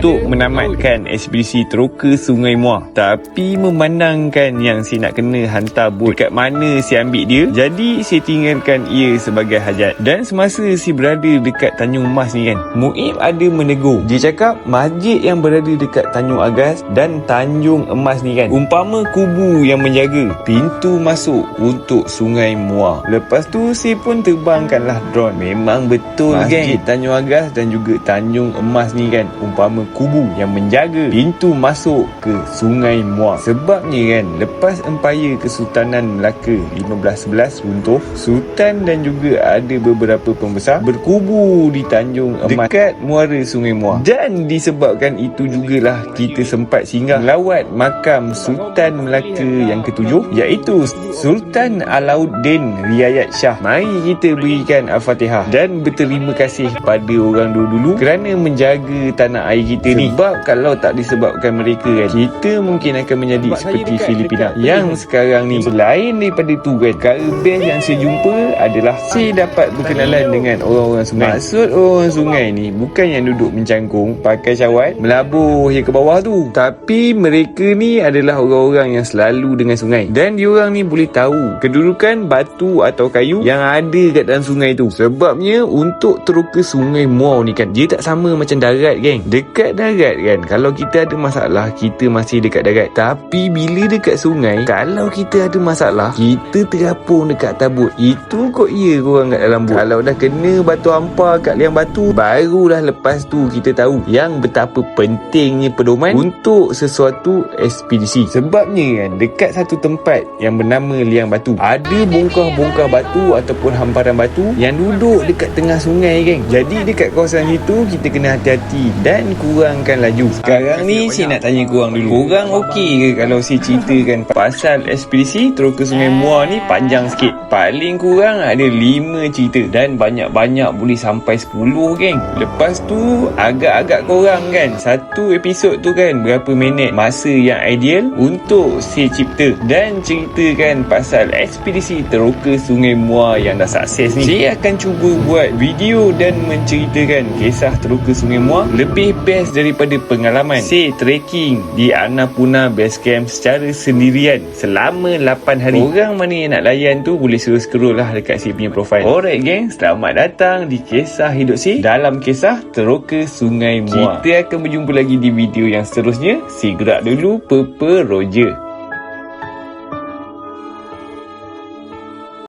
untuk menamatkan ekspedisi teroka Sungai Muar. Tapi memandangkan yang saya nak kena hantar bot dekat mana saya ambil dia, jadi saya tinggalkan ia sebagai hajat. Dan semasa saya berada dekat Tanjung Emas ni kan, Muib ada menegur. Dia cakap masjid yang berada dekat Tanjung Agas dan Tanjung Emas ni kan, umpama kubu yang menjaga pintu masuk untuk Sungai Muar. Lepas tu saya pun terbangkanlah drone. Memang betul masjid Tanjung Agas dan juga Tanjung Emas ni kan, umpama kubu yang menjaga pintu masuk ke Sungai Muar. Sebabnya kan, lepas Empayar Kesultanan Melaka 1511 runtuh, Sultan dan juga ada beberapa pembesar berkubu di Tanjung Emas dekat muara Sungai Muar. Dan disebabkan itu jugalah kita sempat singgah melawat makam Sultan Melaka yang ketujuh, iaitu Sultan Alauddin Riayat Shah. Mari kita berikan Al-Fatihah dan berterima kasih pada orang dulu-dulu kerana menjaga tanah air kita ni. Sebab kalau tak disebabkan mereka kan, kita mungkin akan menjadi seperti Filipina yang sekarang ni. Selain daripada tu kan, perkara best yang saya jumpa adalah saya dapat berkenalan dengan orang-orang sungai. Maksud orang sungai ni bukan yang duduk mencangkung pakai syawat melabur je ke bawah tu, tapi mereka ni adalah orang-orang yang selalu dengan sungai, dan diorang ni boleh tahu kedudukan batu atau kayu yang ada kat dalam sungai tu. Sebabnya untuk teroka Sungai Muar ni kan, dia tak sama macam darat geng. Dekat darat kan, kalau kita ada masalah, kita masih dekat darat. Tapi bila dekat sungai, kalau kita ada masalah, kita terapung dekat tabut. Itu kok iya korang kat dalam bot. Kalau dah kena batu ampar kat liang batu, barulah lepas tu kita tahu yang betapa pentingnya pedoman untuk sesuatu ekspedisi. Sebabnya kan, dekat satu tempat yang bernama liang batu, ada bongkah-bongkah batu ataupun hamparan batu yang duduk dekat tengah sungai geng. Jadi dekat kawasan itu kita kena hati-hati dan kurangkan laju. Sekarang ni saya nak tanya korang dulu, korang okey ke kalau saya ceritakan pasal ekspedisi teroka Sungai Muar ni panjang sikit? Paling kurang ada 5 cerita dan banyak-banyak boleh sampai 10 geng. Lepas tu agak-agak korang kan, satu episod tu kan berapa minit masa yang ideal untuk saya cipta dan ceritakan pasal ekspedisi teroka Sungai Muar yang dah sukses ni. Saya akan cuba buat video dan menceritakan kisah teroka Sungai Muar lebih best daripada pengalaman saya trekking di Annapurna Base Camp secara sendirian selama 8 hari. Orang mana yang nak layan tu boleh scroll lah dekat saya punya profile. Alright geng, selamat datang di kisah hidup saya dalam kisah teroka Sungai Muar. Kita akan berjumpa lagi di video yang seterusnya. Si gerak dulu, Purple Roger.